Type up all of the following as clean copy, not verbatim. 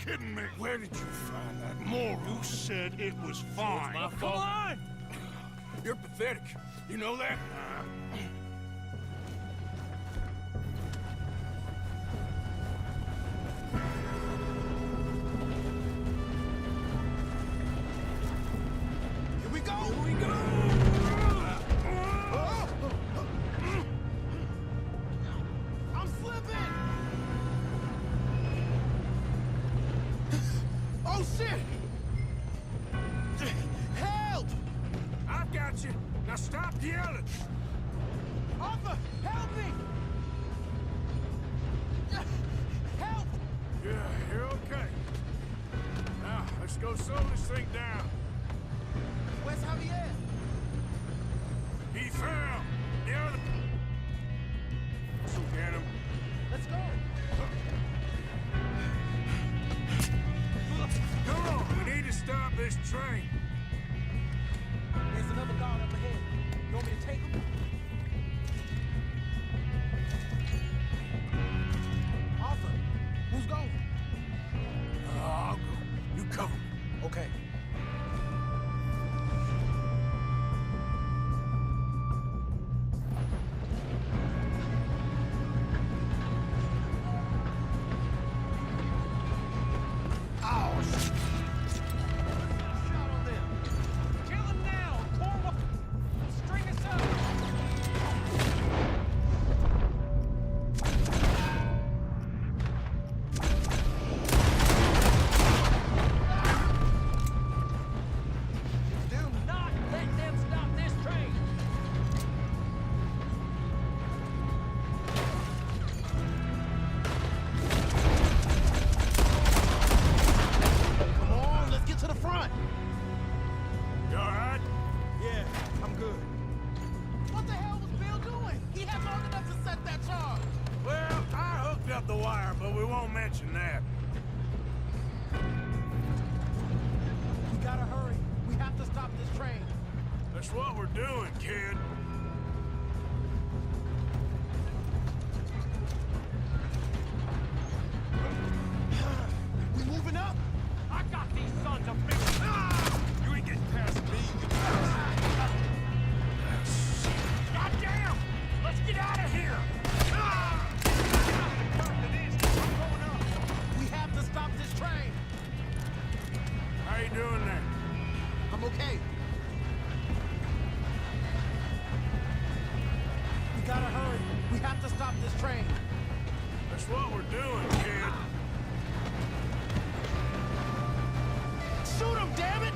kidding me? Where did you find that moron? You said it was fine. My fault. Come on! You're pathetic. You know that? Here we go! Here we go! I'm slipping! Oh shit! Help! I've got you. Now stop yelling. Arthur, help me! Help! Yeah, you're okay. Now, let's go slow this thing down. Where's Javier? He fell. The other... So get him. Let's go! Come on, we need to stop this train. There's another guard up ahead. You want me to take him? Arthur, who's going? I'll go. You cover me. Okay. The wire, but we won't mention that. We gotta hurry. We have to stop this train. That's what we're doing, kid. We moving up? I got these sons of bitches. You ain't getting past me, you Goddamn! Let's get out of here! We have to stop this train. How you doing there? I'm okay. We gotta hurry. We have to stop this train. That's what we're doing, kid. Shoot him, damn it!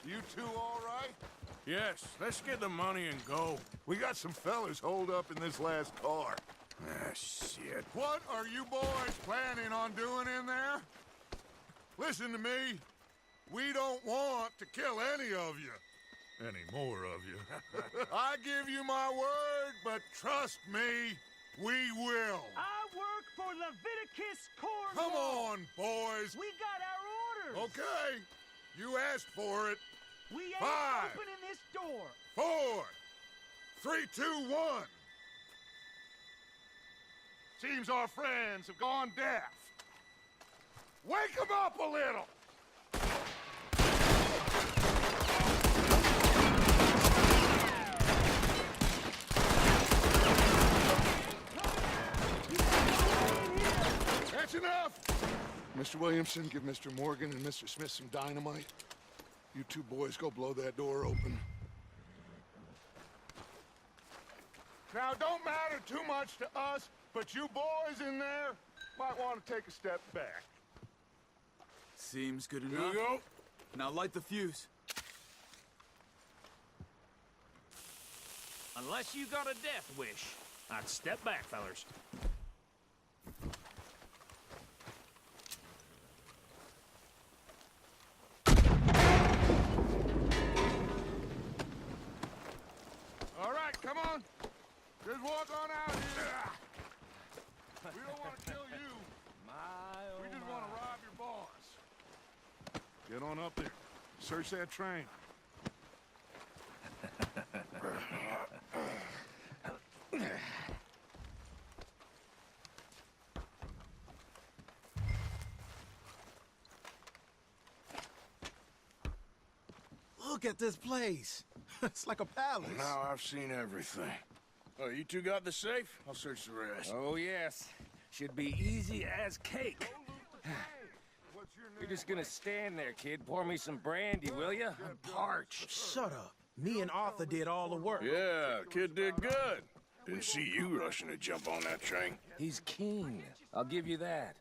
You two all right? Yes, let's get the money and go. We got some fellas holed up in this last car. Ah, shit. What are you boys planning on doing in there? Listen to me. We don't want to kill any of you. Any more of you. I give you my word, but trust me, we will. I work for Leviticus Cornwall. Come on, boys. We got our orders. Okay. You asked for it. We ain't 5, opening this door. 4, 3, 2, 1. Seems our friends have gone deaf. Wake them up a little. That's enough! Mr. Williamson, give Mr. Morgan and Mr. Smith some dynamite. You two boys go blow that door open. Now, don't matter too much to us, but you boys in there might want to take a step back. Seems good Here enough. we go. Now light the fuse. Unless you got a death wish, I'd step back, fellers. All right, come on. Just walk on out here. We don't want to kill you. We just want to rob your boss. Get on up there. Search that train. Look at this place. It's like a palace. Now I've seen everything. Oh, you two got the safe? I'll search the rest. Oh, yes. Should be easy as cake. What's your name? You're just gonna stand there, kid. Pour me some brandy, will ya? I'm parched. Shut up. Me and Arthur did all the work. Yeah, kid did good. Didn't see you rushing to jump on that train. He's keen. I'll give you that.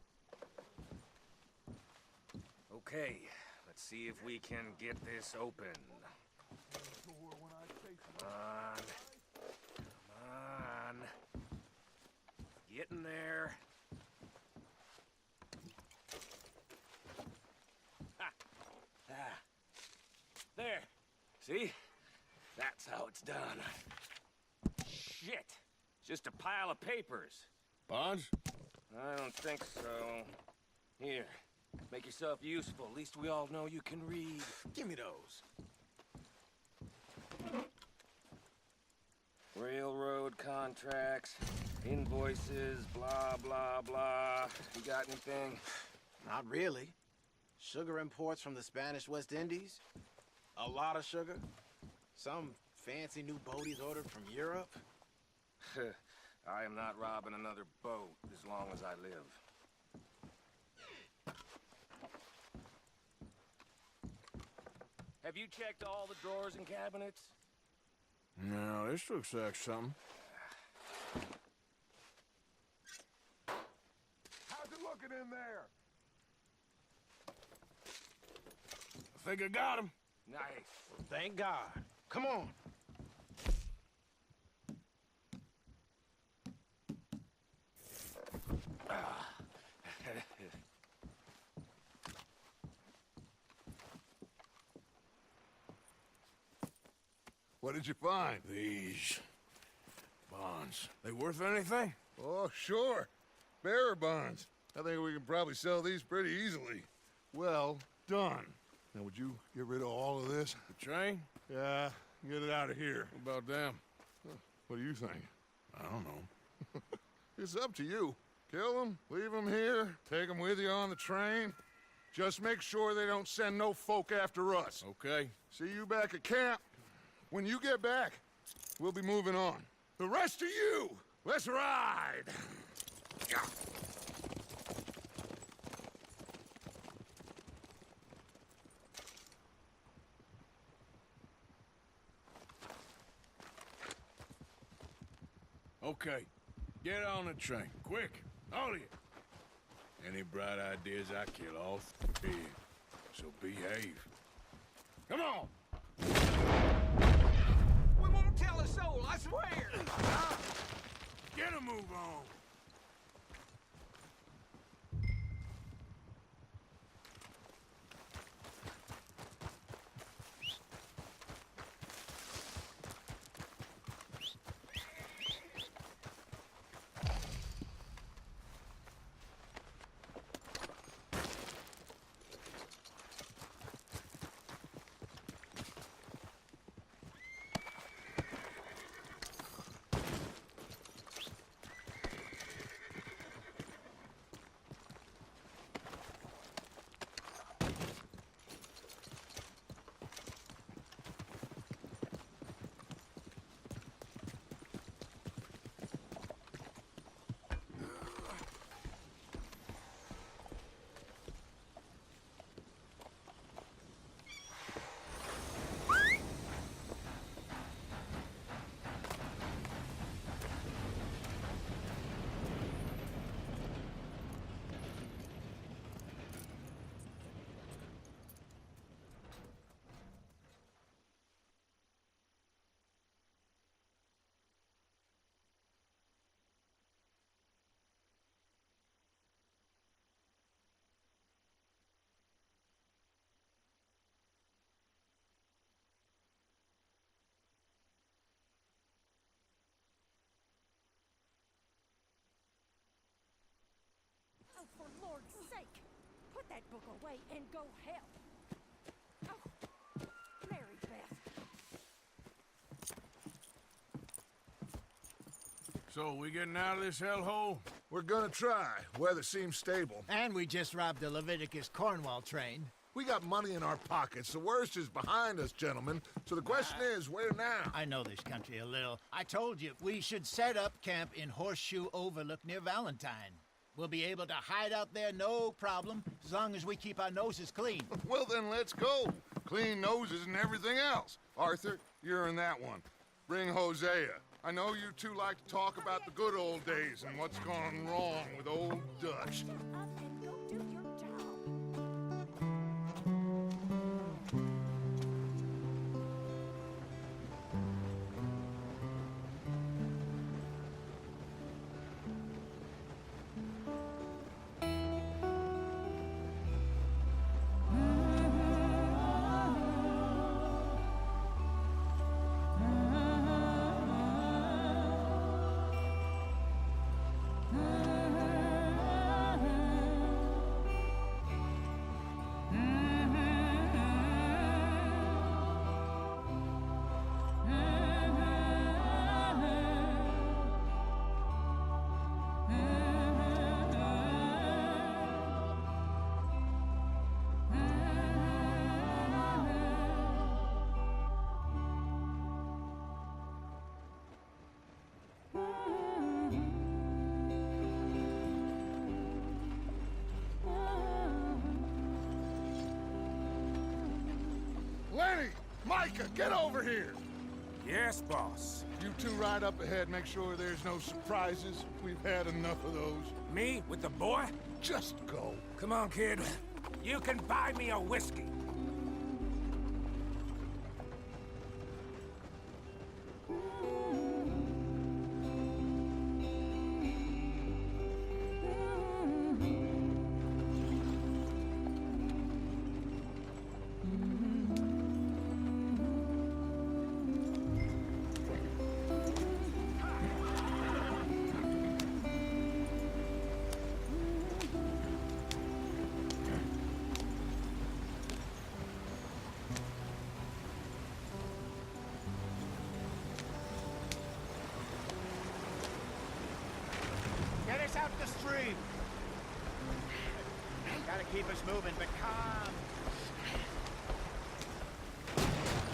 Okay, let's see if we can get this open. Come on. Come on. Get in there. Ha. Ah. There. See? That's how it's done. Shit. It's just a pile of papers. Bonds? I don't think so. Here. Make yourself useful. At least we all know you can read. Give me those. Railroad contracts, invoices, blah, blah, blah. You got anything? Not really. Sugar imports from the Spanish West Indies. A lot of sugar. Some fancy new boat he's ordered from Europe. I am not robbing another boat as long as I live. Have you checked all the drawers and cabinets? No, this looks like something. How's it looking in there? I think I got him. Nice. Thank God. Come on. What did you find? These bonds. They worth anything? Oh, sure. Bearer bonds. I think we can probably sell these pretty easily. Well done. Now, would you get rid of all of this? The train? Yeah, get it out of here. What about them? What do you think? I don't know. It's up to you. Kill them, leave them here, take them with you on the train. Just make sure they don't send no folk after us. Okay. See you back at camp. When you get back, we'll be moving on. The rest of you, let's ride! Okay, get on the train, quick, all of you. Any bright ideas, I kill all three of you. So behave. Come on! move on. Oh, for Lord's sake! Put that book away and go help! Oh, Mary Beth. So, we getting out of this hellhole? We're gonna try. Weather seems stable. And we just robbed a Leviticus Cornwall train. We got money in our pockets. The worst is behind us, gentlemen. So the question is, where now? I know this country a little. I told you, we should set up camp in Horseshoe Overlook near Valentine. We'll be able to hide out there, no problem, as long as we keep our noses clean. Well, then let's go. Clean noses and everything else. Arthur, you're in that one. Bring Hosea. I know you two like to talk about the good old days and what's gone wrong with old Dutch. Shut up and go do your job. Lenny! Micah, get over here! Yes, boss. You two ride up ahead, make sure there's no surprises. We've had enough of those. Me with the boy? Just go. Come on, kid. You can buy me a whiskey. Get us out the stream. Gotta keep us moving, but calm.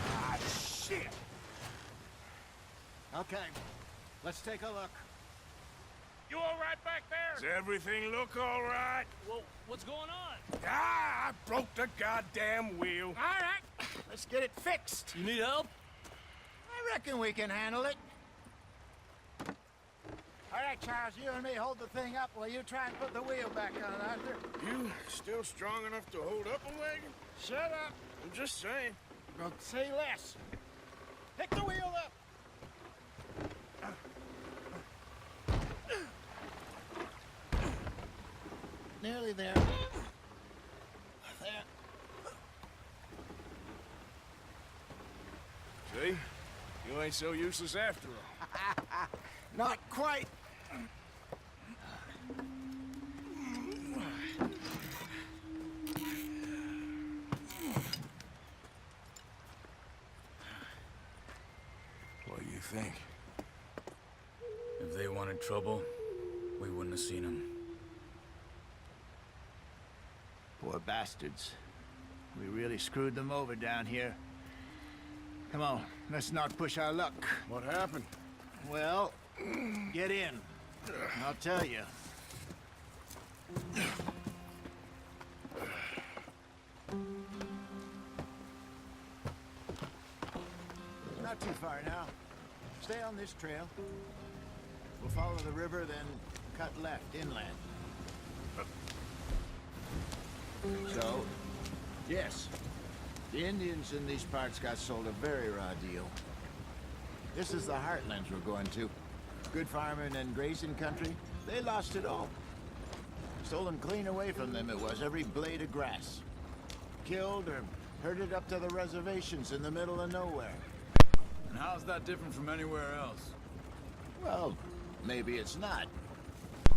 Ah, shit! Okay, let's take a look. You all right back there? Does everything look all right? Well, what's going on? Ah, I broke the goddamn wheel. All right, let's get it fixed. You need help? I reckon we can handle it. All right, Charles, you and me hold the thing up while you try and put the wheel back on, Arthur. You still strong enough to hold up a wagon? Shut up. I'm just saying. Don't say less. Pick the wheel up. nearly there. There. See? You ain't so useless after all. Not quite. What do you think? If they wanted trouble, we wouldn't have seen them. Poor bastards. We really screwed them over down here. Come on, let's not push our luck. What happened? Well, get in. I'll tell you. Not too far now. Stay on this trail. We'll follow the river, then cut left inland. So, yes, the Indians in these parts got sold a very raw deal. This is the heartlands we're going to. Good farming and grazing country, they lost it all. Stolen clean away from them it was, every blade of grass. Killed or herded up to the reservations in the middle of nowhere. And how's that different from anywhere else? Well, maybe it's not.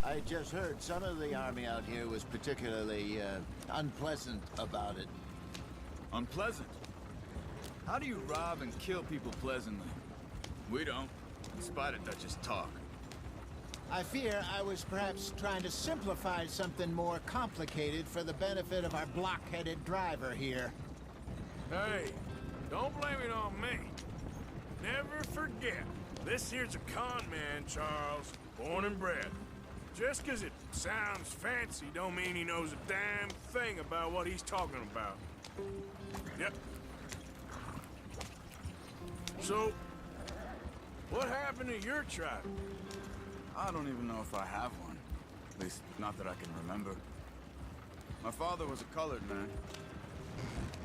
I just heard some of the army out here was particularly, unpleasant about it. Unpleasant? How do you rob and kill people pleasantly? We don't, in spite of Dutch's talk. I fear I was perhaps trying to simplify something more complicated for the benefit of our block-headed driver here. Hey, don't blame it on me. Never forget, this here's a con man, Charles, born and bred. Just 'cause it sounds fancy don't mean he knows a damn thing about what he's talking about. Yep. So, what happened to your tribe? I don't even know if I have one. At least, not that I can remember. My father was a colored man.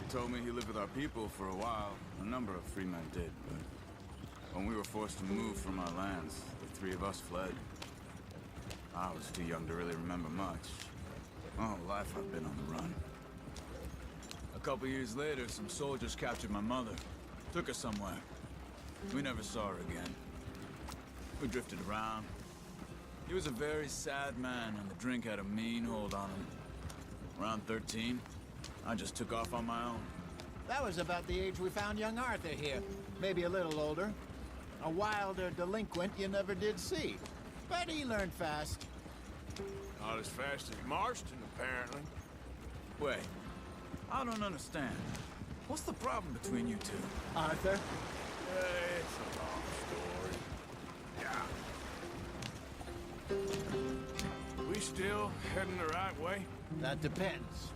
He told me he lived with our people for a while. A number of free men did, but when we were forced to move from our lands, the three of us fled. I was too young to really remember much. My whole life I've been on the run. A couple years later, some soldiers captured my mother. Took her somewhere. We never saw her again. We drifted around. He was a very sad man, and the drink had a mean hold on him. Around 13, I just took off on my own. That was about the age we found young Arthur here. Maybe a little older. A wilder delinquent you never did see. But he learned fast. Not as fast as Marston, apparently. Wait, I don't understand. What's the problem between you two? Arthur? It's a long story. Yeah. We still heading the right way? That depends.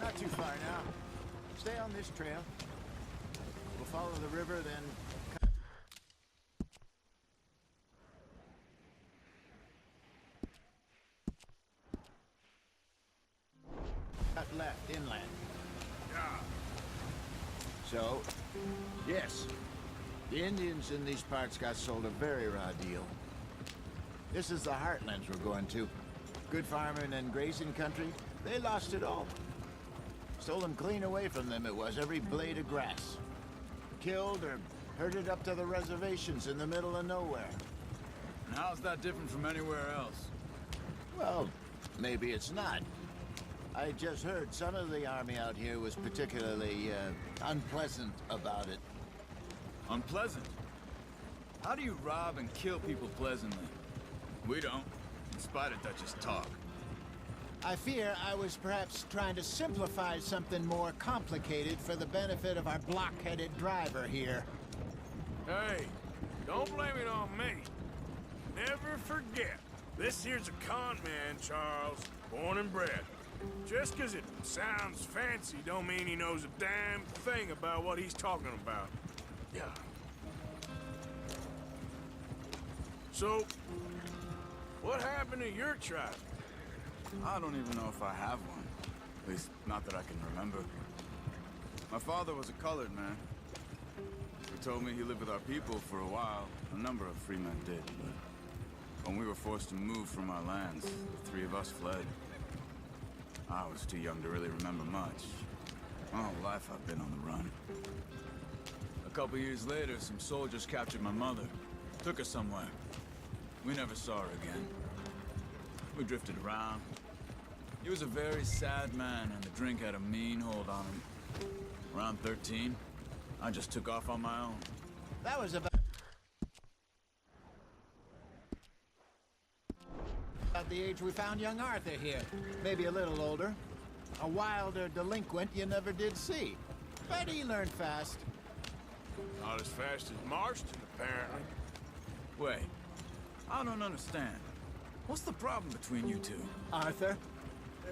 Not too far now. Stay on this trail. We'll follow the river, then cut left inland. Yeah. So, yes, the Indians in these parts got sold a very raw deal. This is the heartlands we're going to. Good farming and grazing country, they lost it all. Stolen clean away from them it was, every blade of grass. Killed or herded up to the reservations in the middle of nowhere. And how's that different from anywhere else? Well, maybe it's not. I just heard some of the army out here was particularly, unpleasant about it. Unpleasant? How do you rob and kill people pleasantly? We don't, in spite of Dutch's talk. I fear I was perhaps trying to simplify something more complicated for the benefit of our block-headed driver here. Hey, don't blame it on me. Never forget, This here's a con man, Charles. Born and bred. Just 'cause it sounds fancy don't mean he knows a damn thing about what he's talking about. Yeah. So, what happened to your tribe? I don't even know if I have one. At least, not that I can remember. My father was a colored man. He told me he lived with our people for a while. A number of free men did, but when we were forced to move from our lands, the three of us fled. I was too young to really remember much. My whole life I've been on the run. A couple years later, some soldiers captured my mother. Took her somewhere. We never saw her again. We drifted around. He was a very sad man, and the drink had a mean hold on him. Around 13, I just took off on my own. That was about the age we found young Arthur here. Maybe a little older. A wilder delinquent you never did see. But he learned fast. Not as fast as Marston, apparently. Wait, I don't understand. What's the problem between you two? Arthur?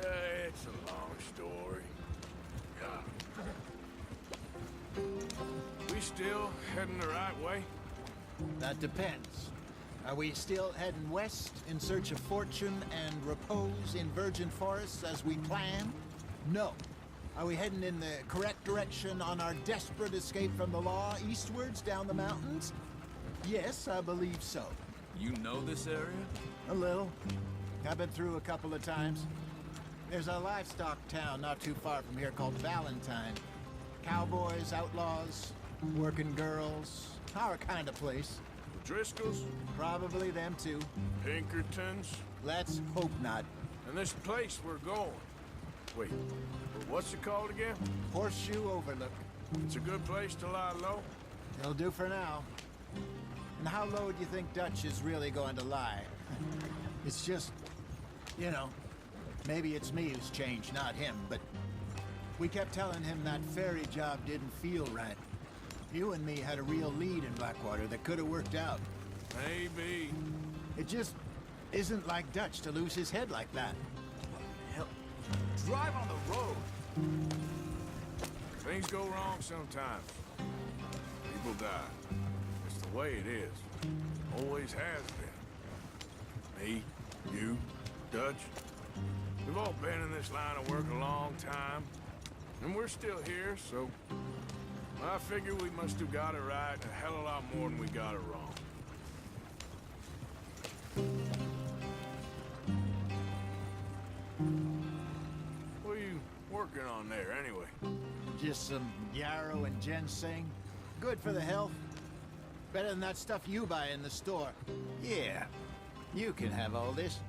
It's a long story. Yeah. We still heading the right way? That depends. Are we still heading west in search of fortune and repose in virgin forests as we planned? No. Are we heading in the correct direction on our desperate escape from the law eastwards down the mountains? Yes, I believe so. You know this area? A little. I've been through a couple of times. There's a livestock town not too far from here called Valentine. Cowboys, outlaws, working girls, our kind of place. The Driscolls? Probably them too. Pinkertons? Let's hope not. And this place we're going. Wait, what's it called again? Horseshoe Overlook. It's a good place to lie low? It'll do for now. And how low do you think Dutch is really going to lie? It's just, you know, maybe it's me who's changed, not him, but we kept telling him that ferry job didn't feel right. You and me had a real lead in Blackwater that could have worked out. Maybe. It just isn't like Dutch to lose his head like that. Hell, drive on the road. Things go wrong sometimes. People die. It's the way it is. Always has been. Me, you, Dutch. We've all been in this line of work a long time. And we're still here, so I figure we must have got it right a hell of a lot more than we got it wrong. What are you working on there, anyway? Just some yarrow and ginseng. Good for the health. Better than that stuff you buy in the store. Yeah, you can have all this.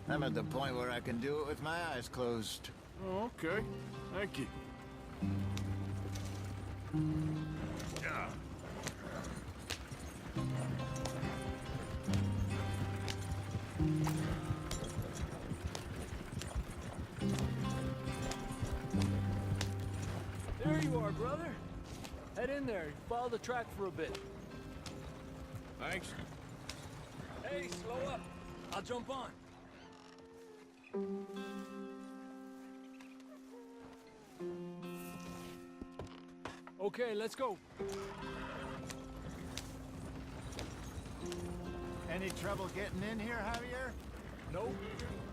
I'm at the point where I can do it with my eyes closed. Oh, okay. Thank you. Yeah. There you are, brother. Head in there. Follow the track for a bit. Thanks. Hey, slow up. I'll jump on. Okay, let's go. Any trouble getting in here, Javier? Nope.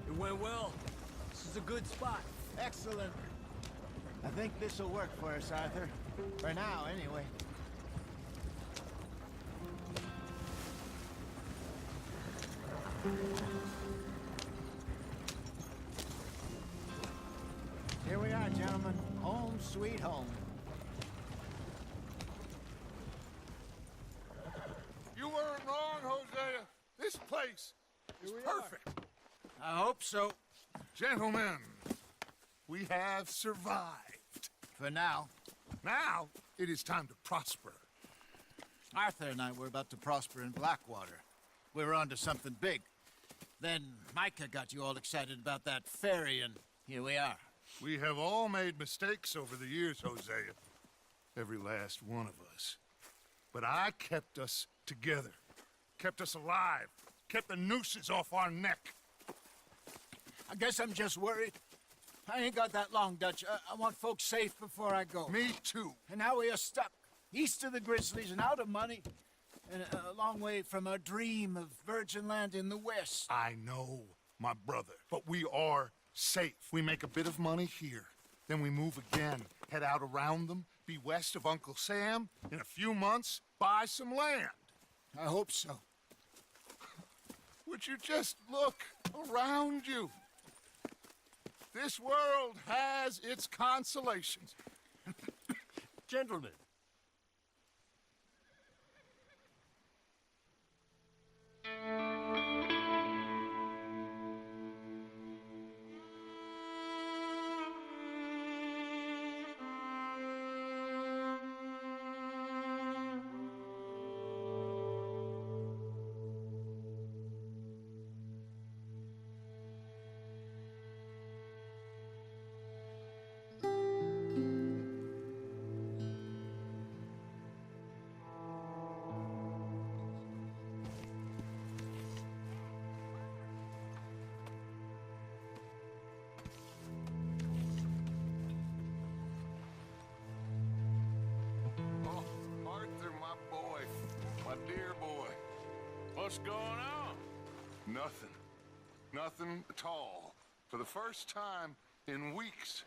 It went well. This is a good spot. Excellent. I think this'll work for us, Arthur. For now, anyway. Here we are, gentlemen. Home sweet home. You weren't wrong, Hosea. This place is perfect. I hope so. Gentlemen, we have survived. For now. Now, it is time to prosper. Arthur and I were about to prosper in Blackwater. We were onto something big. Then Micah got you all excited about that ferry, and here we are. We have all made mistakes over the years, Hosea. Every last one of us. But I kept us together. Kept us alive. kept the nooses off our neck. I guess I'm just worried. I ain't got that long, Dutch. I want folks safe before I go. Me too. And now we are stuck, east of the Grizzlies and out of money, and a long way from our dream of virgin land in the west. I know, my brother, but we are safe. We make a bit of money here, then we move again, head out around them, be west of Uncle Sam, in a few months, buy some land. I hope so. Would you just look around you? This world has its consolations. Gentlemen. Oh, Arthur, my boy. My dear boy. What's going on? Nothing. Nothing at all. For the first time in weeks.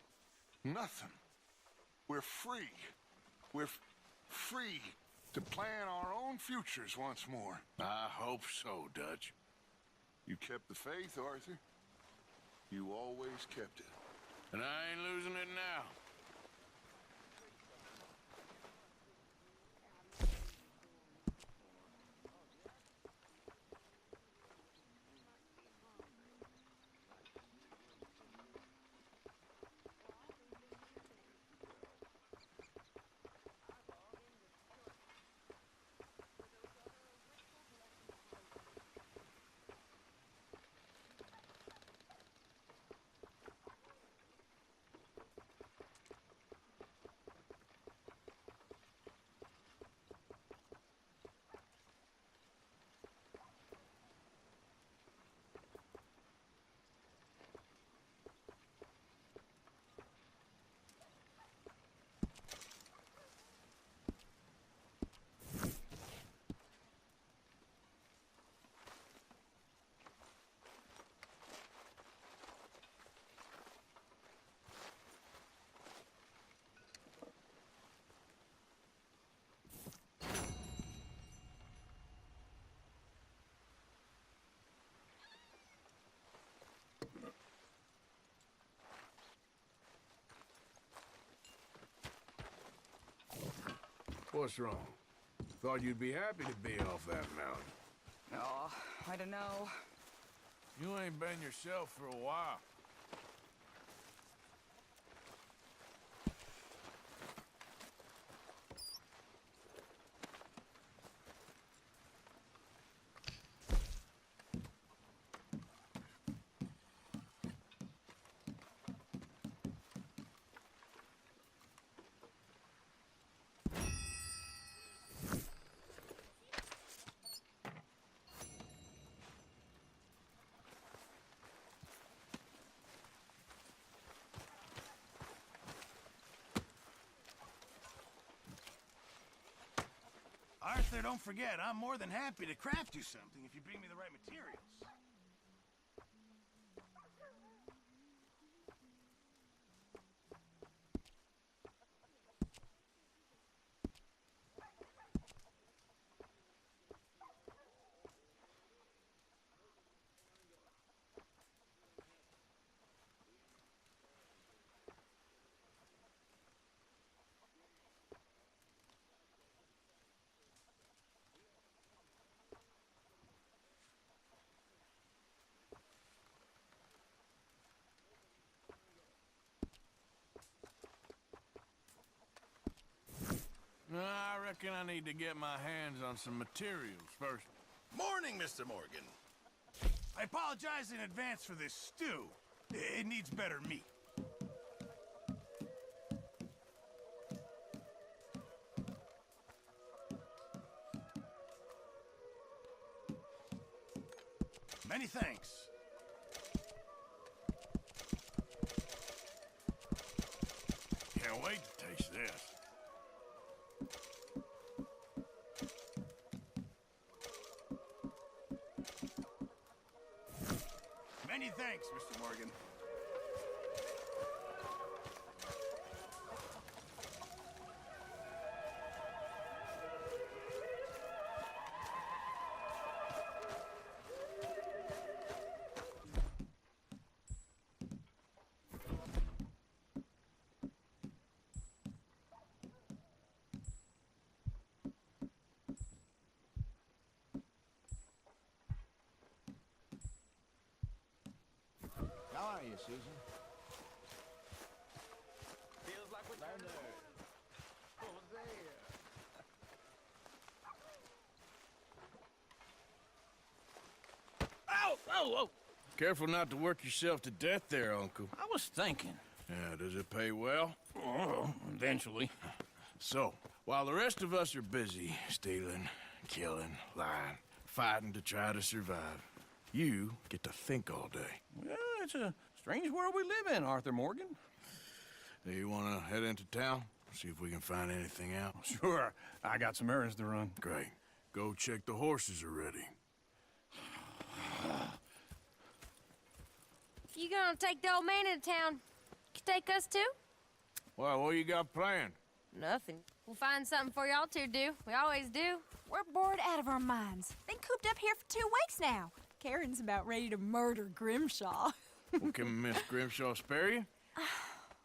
Nothing. We're free. We're free to plan our own futures once more. I hope so, Dutch. You kept the faith, Arthur. You always kept it. And I ain't losing it now. What's wrong? Thought you'd be happy to be off that mountain. Oh, I don't know. You ain't been yourself for a while. Arthur, don't forget, I'm more than happy to craft you something if you bring me the right materials. I reckon I need to get my hands on some materials first. Morning, Mr. Morgan. I apologize in advance for this stew. It needs better meat. Many thanks. Can't wait to taste this. Many thanks, Mr. Morgan. How are you, Susan? Feels like we're Down there. Ow! Oh, oh! Careful not to work yourself to death there, Uncle. I was thinking. Yeah, does it pay well? Oh, eventually. So, while the rest of us are busy stealing, killing, lying, fighting to try to survive, you get to think all day. Well, it's a strange world we live in, Arthur Morgan. Do you want to head into town? See if we can find anything out? Sure. I got some errands to run. Great. Go check the horses are ready. You gonna take the old man into town? You take us too? Well, what you got planned? Nothing. We'll find something for y'all to do. We always do. We're bored out of our minds. Been cooped up here for 2 weeks now. Karen's about ready to murder Grimshaw. Well, can Miss Grimshaw spare you?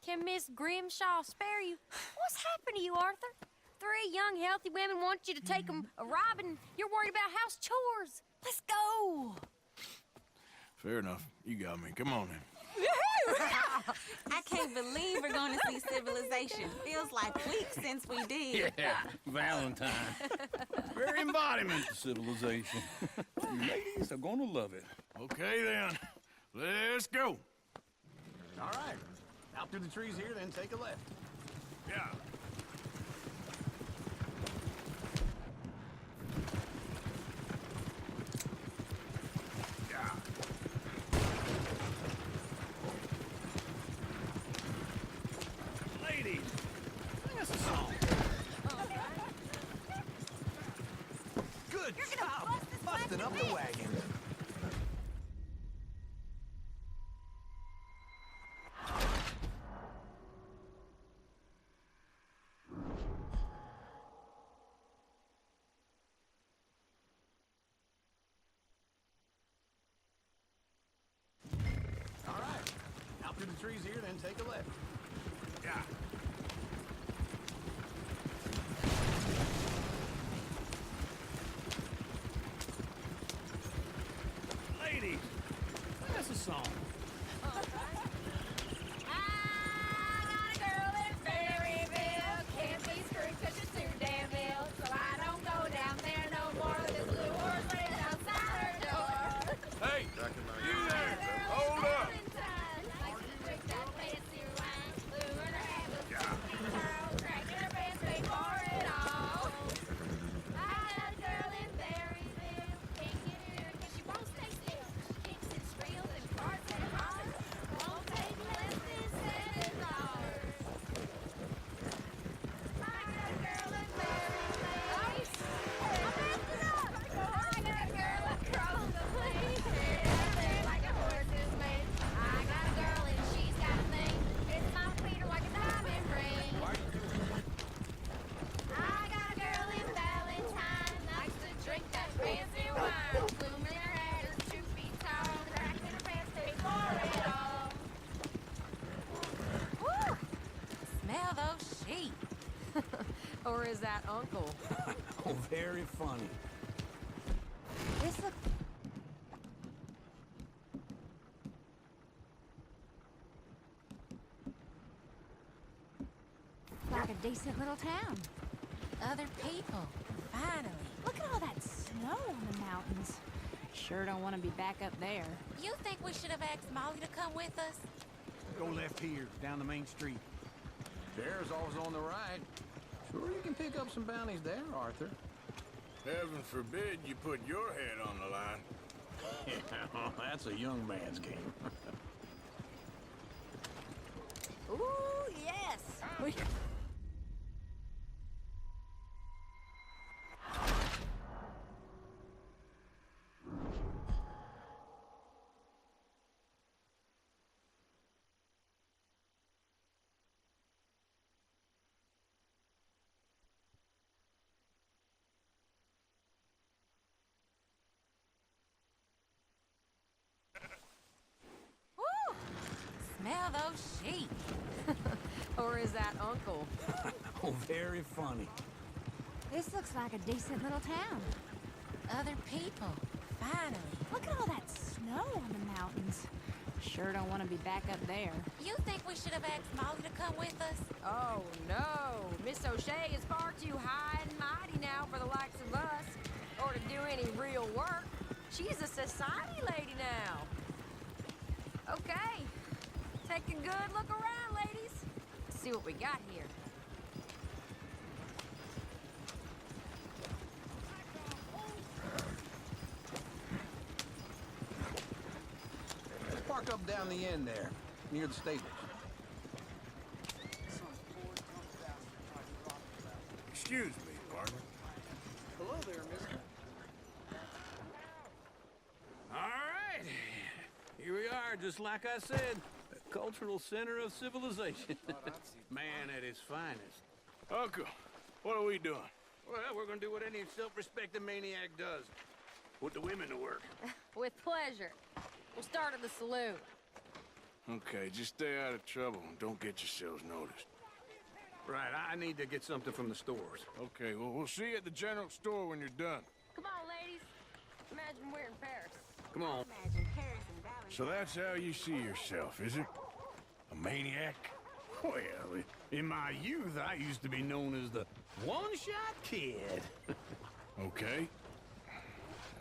Can Miss Grimshaw spare you? What's happened to you, Arthur? 3 young, healthy women want you to take them a robbing. You're worried about house chores. Let's go. Fair enough. You got me. Come on then. I can't believe we're going to see civilization. Feels like weeks since we did. Yeah, Valentine. Very embodiment of civilization. You ladies are gonna love it. Okay then. Let's go. All right. Out through the trees here, then take a left. Yeah. Ladies, sing us a song. Good job. Busting up the wagon. All right. Out through the trees here, then take a left. Yeah. Ladies, sing us a song. I got a girl in Ferryville. Can't be screwed 'cause she's too damn ill. So I don't go down there no more. This blue horse lays outside her door. Hey, you there. Hold up. Likes to drink that fancy wine. Blue in her hair, blue pearls, cracking her pants, pay for it all. I got a girl in Berryville. Can't get her 'cause she won't stay still. She kicks and squeals and farts and hollers. Won't take less than $7. I got a girl in Berryville. I messed it up. I got a girl across the plain. Like a horse's mane. I got a girl and she's got a thing. It's my Peter like a diamond ring. I got a girl in Valentine. Likes to drink that fancy wine. Bloom in her hair is 2 feet tall. Cracking her pants, pay for it all. Woo! Smell those sheep. Or is that Uncle? Oh, very funny. This look... like a decent little town. Other people, finally. Look at all that snow on the mountains. Sure don't want to be back up there. You think we should have asked Molly to come with us? Go left here, down the main street. Bear's always on the right. Sure you can pick up some bounties there, Arthur. Heaven forbid you put your head on the line. That's a young man's game. Ooh, yes. We... Woo! Smell those sheep. Or is that Uncle? Oh, very funny. This looks like a decent little town. Other people, finally. Look at all that snow on the mountains. Sure don't want to be back up there. You think we should have asked Molly to come with us? Oh, no. Miss O'Shea is far too high and mighty now for the likes of us. Or to do any real work. She's a society lady now. Okay. Take a good look around, ladies. See what we got here. Park up down the end there, near the stables. Excuse me, partner. Hello there, mister. All right. Here we are, just like I said. The cultural center of civilization. Man at his finest. Uncle, what are we doing? Well, we're gonna do what any self-respecting maniac does. Put the women to work. With pleasure. We'll start at the saloon. Okay, just stay out of trouble and don't get yourselves noticed. Right, I need to get something from the stores. Okay, well, we'll see you at the general store when you're done. Come on, ladies. Imagine we're in Paris. Come on. Imagine Paris and Valley. So that's how you see yourself, is it? A maniac? Well, in my youth, I used to be known as the one-shot kid. Okay.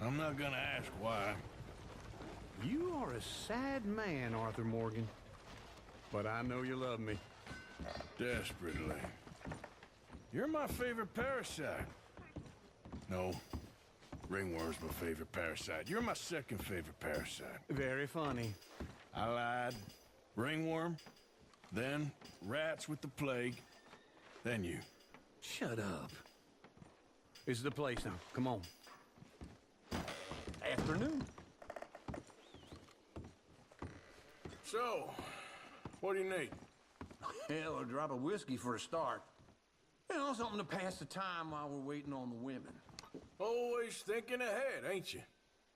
I'm not gonna ask why. You are a sad man, Arthur Morgan. But I know you love me. Desperately. You're my favorite parasite. No. Ringworm's my favorite parasite. You're my second favorite parasite. Very funny. I lied. Ringworm, then rats with the plague, then you. Shut up. This is the place now. Come on. Afternoon. So, what do you need? Hell, a drop of whiskey for a start. You know, something to pass the time while we're waiting on the women. Always thinking ahead, ain't you?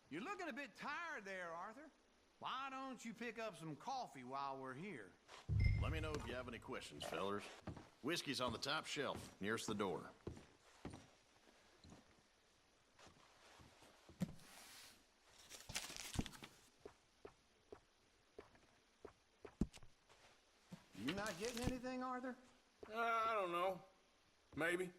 You're looking a bit tired there, Arthur. Why don't you pick up some coffee while we're here? Let me know if you have any questions, fellers. Whiskey's on the top shelf, nearest the door. You not getting anything, Arthur? I don't know. Maybe.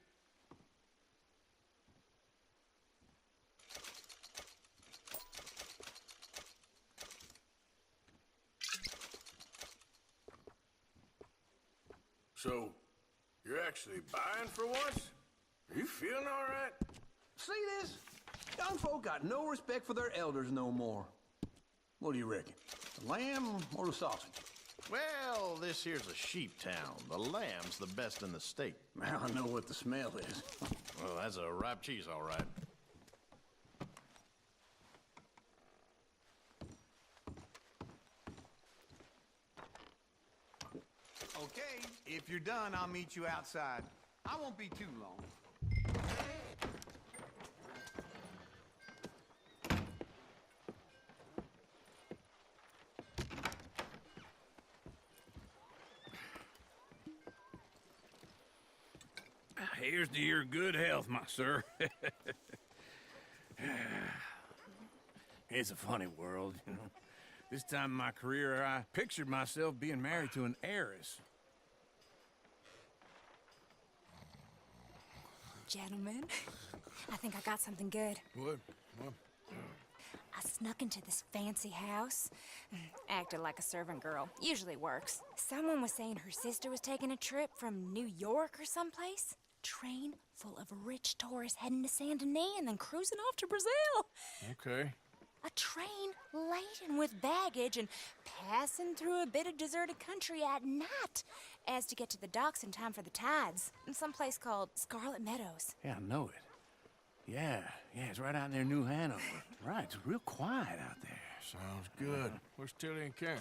So, you're actually buying for once? Are you feeling all right? See this? Young folk got no respect for their elders no more. What do you reckon? The lamb or the sausage? Well, this here's a sheep town. The lamb's the best in the state. Now I know what the smell is. Well, that's a ripe cheese, all right. Okay, if you're done, I'll meet you outside. I won't be too long. Here's to your good health, my sir. It's a funny world, you know. This time in my career, I pictured myself being married to an heiress. Gentlemen, I think I got something good. What? I snuck into this fancy house, acted like a servant girl. Usually works. Someone was saying her sister was taking a trip from New York or someplace. Train full of rich tourists heading to Saint Denis and then cruising off to Brazil. Okay. A train laden with baggage and passing through a bit of deserted country at night as to get to the docks in time for the tides in some place called Scarlet Meadows. Yeah, I know it. Yeah, it's right out near New Hanover. Right, it's real quiet out there. Sounds good. Where's Tilly and Karen?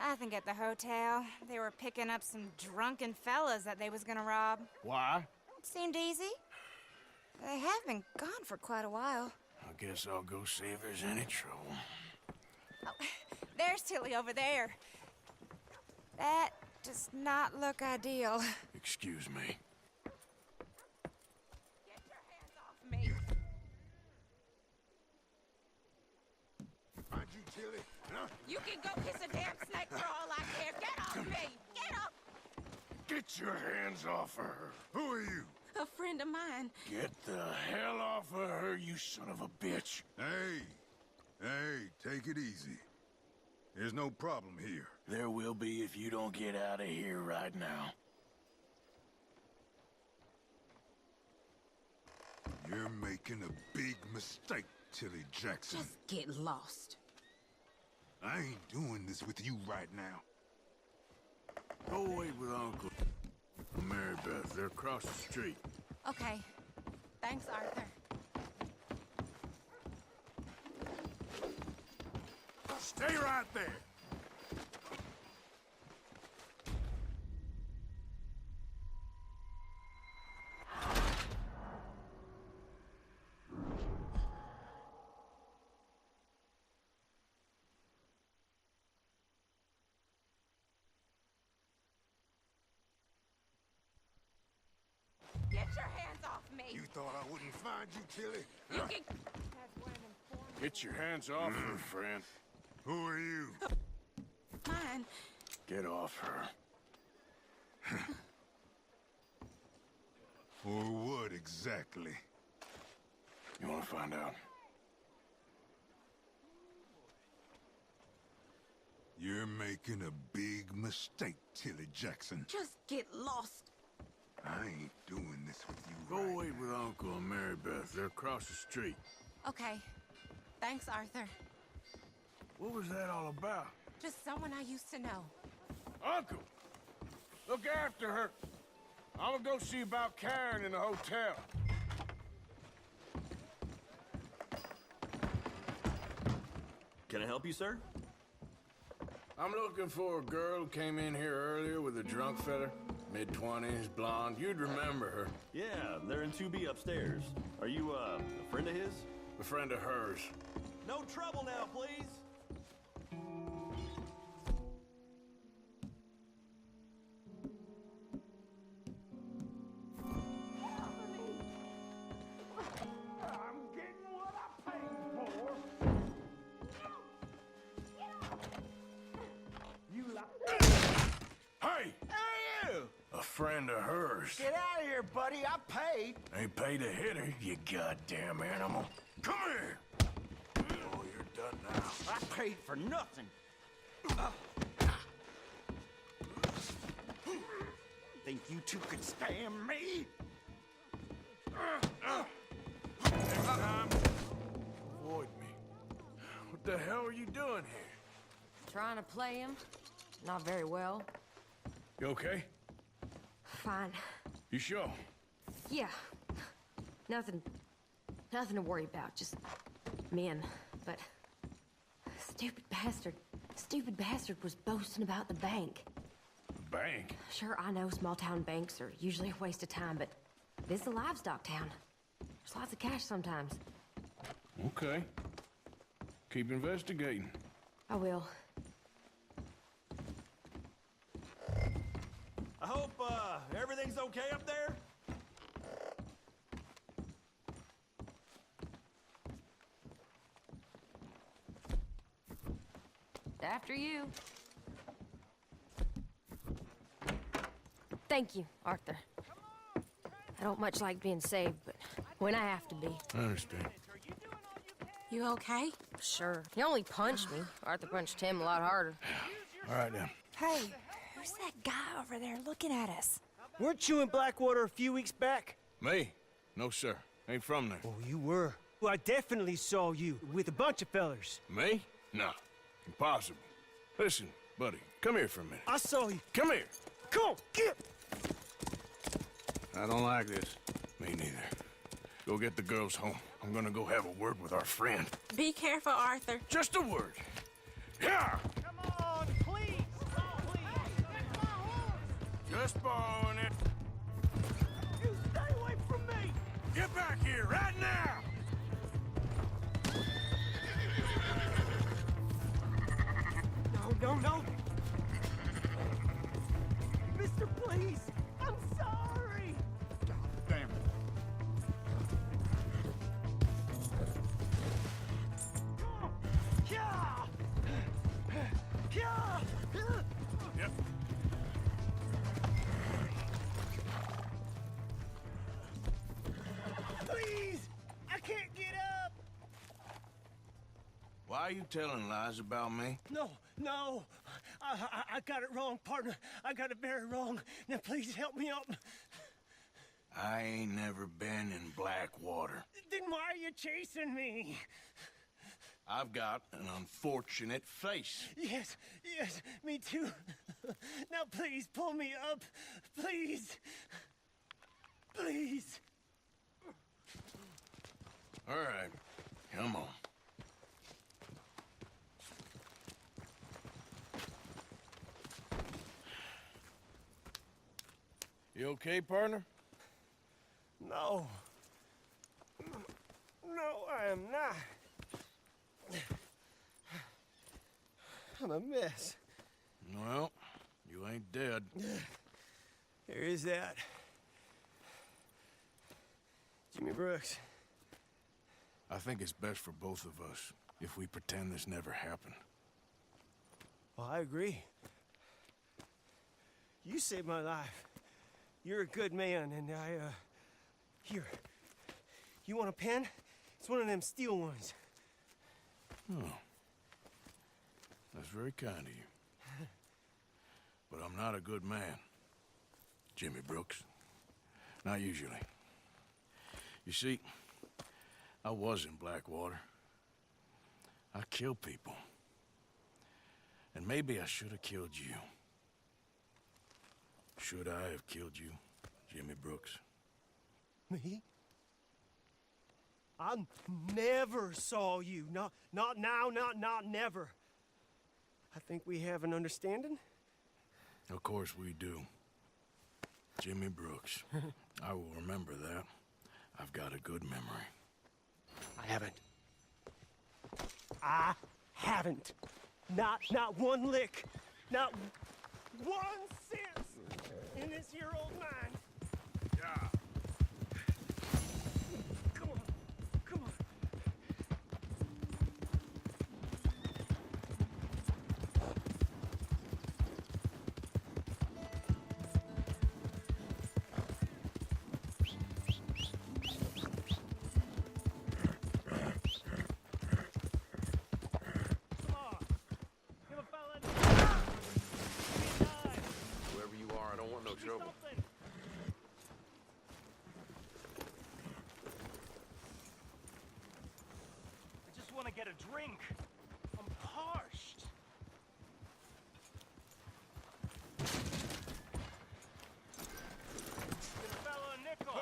I think at the hotel. They were picking up some drunken fellas that they was gonna rob. Why? It seemed easy. They have been gone for quite a while. I guess I'll go see if there's any trouble. Oh, there's Tilly over there. That does not look ideal. Excuse me. Get your hands off me. Find you, Tilly. Huh? You can go kiss a damn snake for all I care. Get off me! Get off! Get your hands off her. Who are you? A friend of mine. Get the hell off of her, you son of a bitch. Hey, take it easy. There's no problem here. There will be if you don't get out of here right now. You're making a big mistake, Tilly Jackson. Just get lost. I ain't doing this with you right now. Go wait with Uncle. Mary Beth, they're across the street. Okay. Thanks, Arthur. Stay right there. Get your hands off me! You thought I wouldn't find you, Tilly? You Huh? can... Get your hands off her, friend. Who are you? Mine. Get off her. Or what exactly? You want to find out? You're making a big mistake, Tilly Jackson. Just get lost. I ain't doing this with you. Go right wait now. with Uncle and Mary Beth. They're across the street. Okay. Thanks, Arthur. What was that all about? Just someone I used to know. Uncle! Look after her. I'm gonna go see about Karen in the hotel. Can I help you, sir? I'm looking for a girl who came in here earlier with a drunk fella. Mid-20s, blonde. You'd remember her. Yeah, they're in 2B upstairs. Are you, a friend of his? A friend of hers. No trouble now, please! I'm getting what I paid for. You like... Hey! Hey, you! A friend of hers. Get out of here, buddy. I paid. Ain't paid to hit her, you goddamn animal. Come here! Oh, you're done now. I paid for nothing. Think you two could stand me? Next time, avoid me. What the hell are you doing here? Trying to play him. Not very well. You okay? Fine. You sure? Yeah. Nothing to worry about. Just men. But stupid bastard was boasting about the bank. Bank? Sure, I know small town banks are usually a waste of time, but this is a livestock town. There's lots of cash sometimes. Okay. Keep investigating. I will. I hope, everything's okay up there? After you. Thank you, Arthur. I don't much like being saved, but when I have to be. I understand. You okay? Sure. He only punched me. Arthur punched him a lot harder. All right, then. Hey, who's that guy over there looking at us? Weren't you in Blackwater a few weeks back? Me? No, sir. Ain't from there. Oh, you were. Well, I definitely saw you with a bunch of fellers. Me? No. Impossible. Listen, buddy, come here for a minute. I saw you. Come here. Come on, get! I don't like this. Me neither. Go get the girls home. I'm gonna go have a word with our friend. Be careful, Arthur. Just a word. Yeah! Come on, please! Just borrowing it. You stay away from me! Get back here right now! No. Mister, please! I'm sorry! Damn it. Yep. Please! I can't get up! Why are you telling lies about me? No. I got it wrong, partner. I got it very wrong. Now please help me up. I ain't never been in Blackwater. Then why are you chasing me? I've got an unfortunate face. Yes, me too. Now please pull me up. Please. All right, come on. You okay, partner? No, I am not. I'm a mess. Well, you ain't dead. There is that. Jimmy Brooks. I think it's best for both of us if we pretend this never happened. Well, I agree. You saved my life. You're a good man, and here. You want a pen? It's one of them steel ones. Oh. That's very kind of you. But I'm not a good man, Jimmy Brooks. Not usually. You see, I was in Blackwater. I killed people. And maybe I should have killed you. Should I have killed you, Jimmy Brooks? Me? I never saw you. Not now, not never. I think we have an understanding. Of course we do. Jimmy Brooks. I will remember that. I've got a good memory. I haven't. Not one lick. Not 1 cent in this year old mine. Yeah. Come on. Whoever you are, I don't want no trouble. I just want to get a drink. I'm parched. Get a fella a nickel.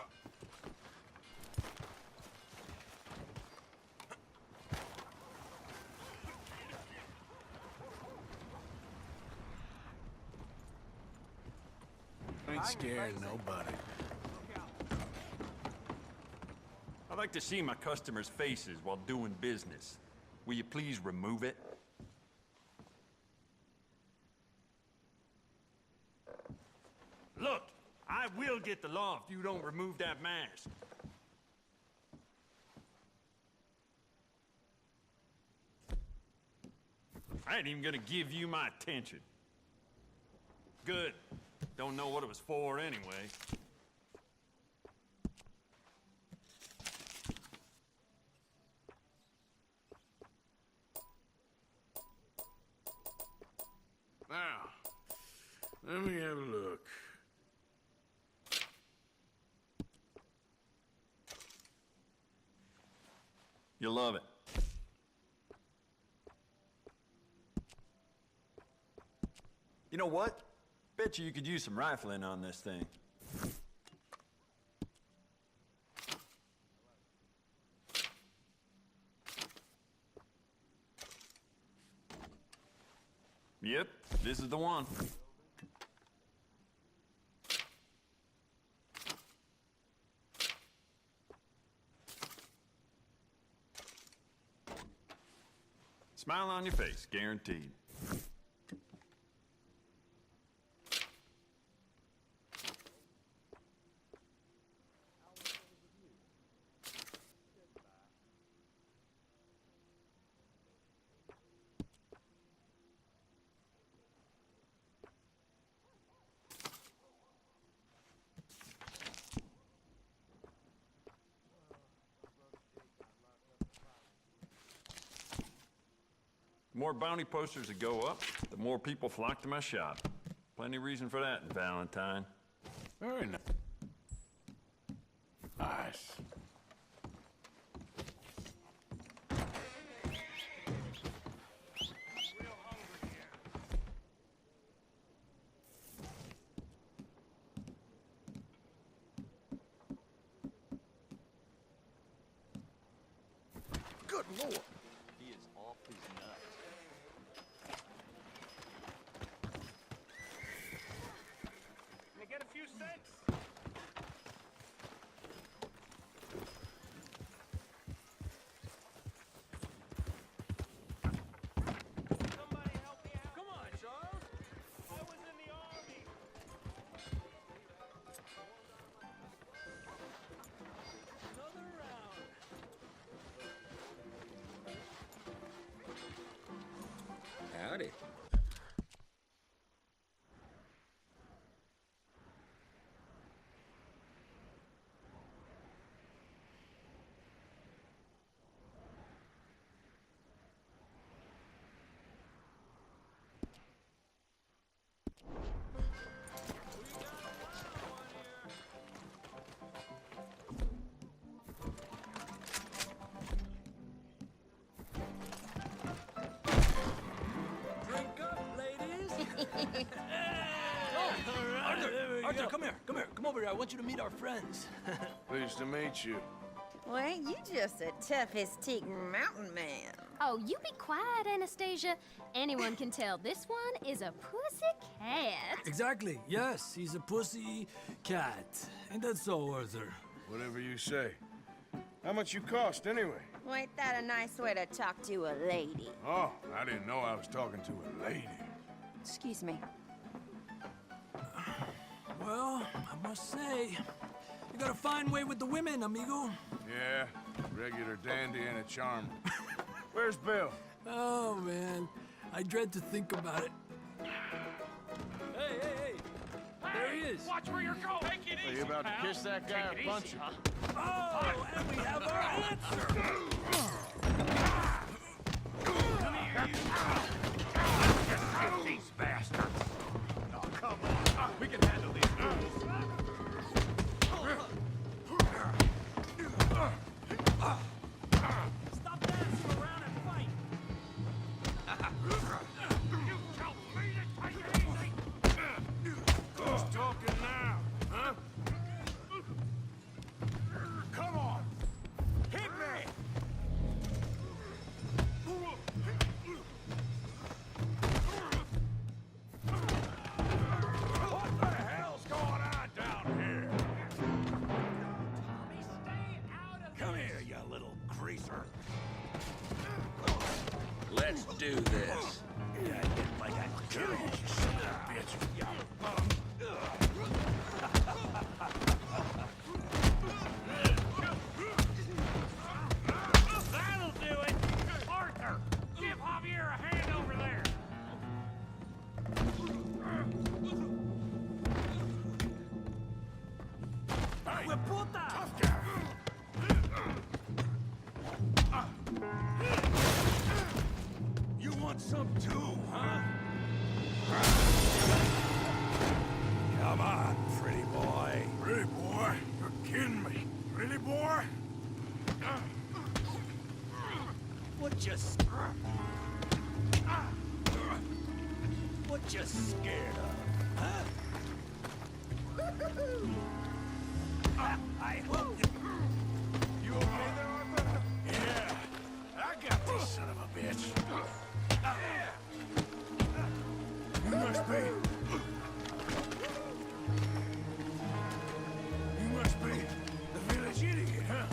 Ain't scaring nobody. I like to see my customers' faces while doing business. Will you please remove it? Look, I will get the law if you don't remove that mask. I ain't even gonna give you my attention. Good. Don't know what it was for anyway. Now, let me have a look. You'll love it. You know what? Bet you could use some rifling on this thing. Yep, this is the one. Smile on your face, guaranteed. The more bounty posters that go up, the more people flock to my shop. Plenty of reason for that, Valentine. Very nice. Nice. Good Lord. He is off his nuts. Can I get a few cents? Somebody help me out. Come on, Charles. I was in the army. Another round. Howdy. Drink up, ladies. Arthur, come here. Come over here. I want you to meet our friends. Pleased to meet you. Well, ain't you just a tough as teak mountain man? Oh, you be quiet, Anastasia. Anyone can tell this one is a pussy cat. Exactly. Yes, he's a pussy cat. Ain't that so, Arthur? Whatever you say. How much you cost, anyway? Well, ain't that a nice way to talk to a lady? Oh, I didn't know I was talking to a lady. Excuse me. Well, I must say, you got a fine way with the women, amigo. Yeah, regular dandy and a charmer. Where's Bill? Oh, man. I dread to think about it. Hey! There he is. Watch where you're going. Take it Are easy, you about pal. to kiss that guy Take it or punch easy, him? huh? Oh, and we have our answer. Come here, you. Get these bastards. Oh, come on. We can handle these girls. Stop dancing around and fight. You tell me to take it easy. Who's talking now, huh? Come on. Hit me. What the hell's going on down here? Tommy, stay out of Come here, you little greaser. Let's do this. Yeah, I didn't like that. Kill you, son of a bitch. That'll do it! Arthur! Give Javier a hand over there! Hey, Hueputa! tough guy. You want some too, huh? What you scared of, huh? I hope you okay there, Arthur? Yeah, I got this son of a bitch. You must be. You must be the village idiot, huh?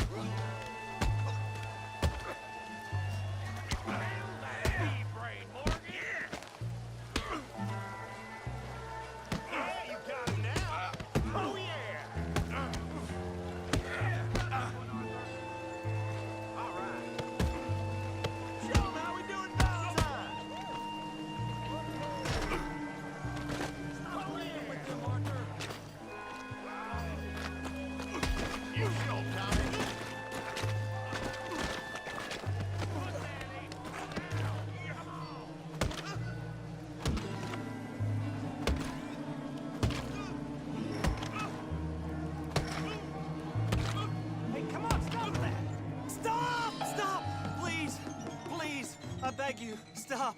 I beg you, stop.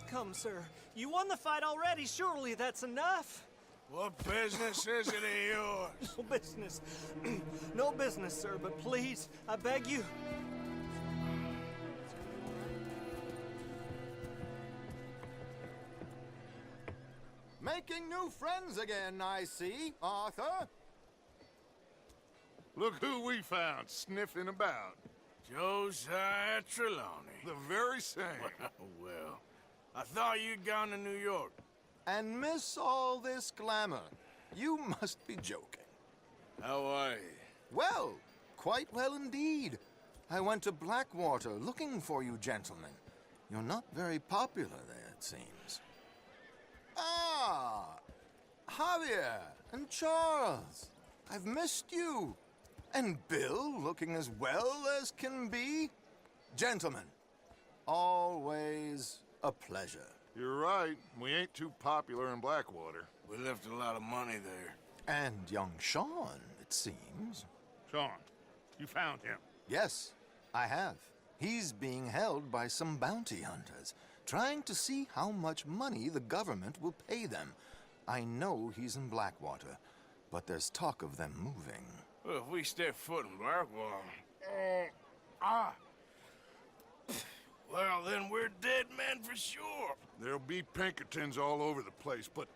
Come, sir. You won the fight already. Surely that's enough. What business is it of yours? No business. No business, sir, but please, I beg you. Making new friends again, I see, Arthur. Look who we found sniffing about. Josiah Trelawney. The very same. Well, I thought you'd gone to New York. And miss all this glamour. You must be joking. How are you? Well, quite well indeed. I went to Blackwater looking for you gentlemen. You're not very popular there, it seems. Ah! Javier and Charles. I've missed you. And Bill looking as well as can be. Gentlemen, always a pleasure. You're right. We ain't too popular in Blackwater. We left a lot of money there. And young Sean, it seems. Sean, you found him? Yes, I have. He's being held by some bounty hunters, trying to see how much money the government will pay them. I know he's in Blackwater, but there's talk of them moving. Well, if we step foot in Blackwater... Well, then we're dead men for sure. There'll be Pinkertons all over the place, but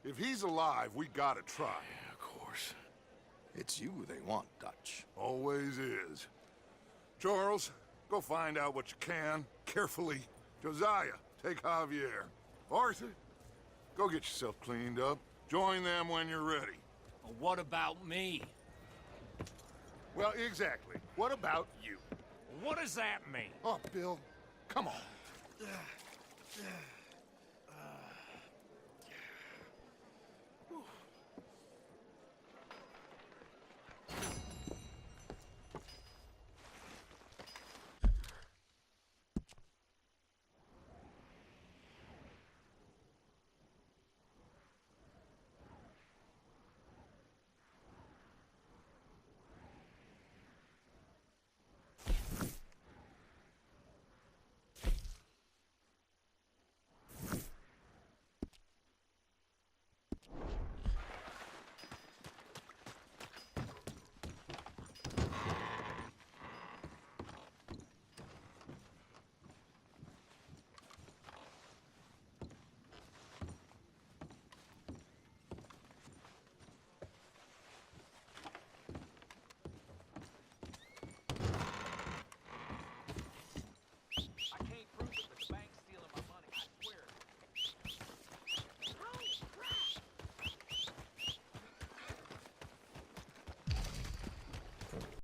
if he's alive, we gotta try. Yeah, of course. It's you they want, Dutch. Always is. Charles, go find out what you can, carefully. Josiah, take Javier. Arthur, go get yourself cleaned up. Join them when you're ready. Well, what about me? Well, exactly. What about you? What does that mean? Oh, Bill, come on.